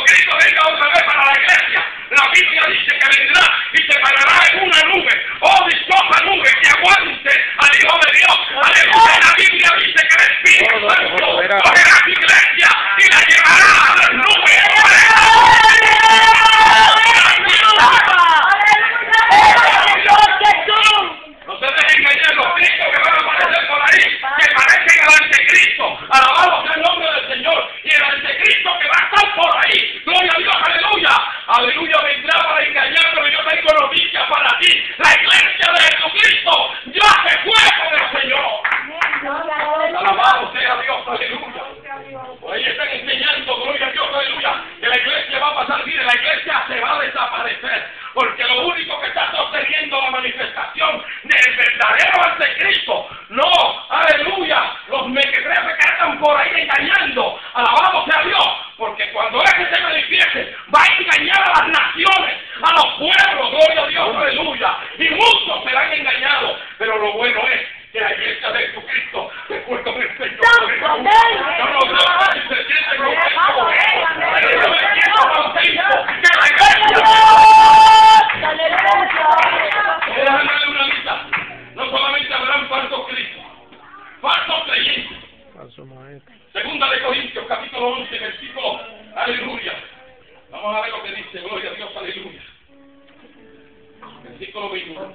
Jesucristo venga otra vez para la iglesia, la Biblia dice que vendrá y se parará en una nube, dichosa nube que aguante al Hijo de Dios. Aleluya. La Biblia dice que el Espíritu Santo cogerá a su iglesia y la llevará a las nubes. No se dejen engañar los cristos que van a aparecer por ahí, que parecen al anticristo. Alabado sea el nombre del Señor. Y el anticristo que va a estar por ahí, gloria a Dios, aleluya. Aleluya, vendrá para engañar, pero yo tengo noticias para ti. La iglesia de Jesucristo ya se fue con el Señor. Alabado sea Dios, aleluya. Por ahí están enseñando, gloria a Dios, aleluya, que la iglesia va a pasar bien, la iglesia se va a desaparecer. Porque lo único que está sosteniendo la manifestación del verdadero anticristo, no, aleluya, los mequetrefes que andan por ahí engañando, alabado sea Dios, porque cuando ese se manifieste, va a engañar a las naciones, a los pueblos, gloria a Dios, aleluya, y muchos serán engañados, pero lo bueno es que la iglesia de Jesucristo se fue con el Señor. Se siente contento, que la iglesia. Déjame darle una lista. No solamente habrán falsos cristos, falsos creyentes. Segunda de Corintios, capítulo 11, versículo, aleluya. Vamos a ver lo que dice, gloria a Dios, aleluya. Versículo 21.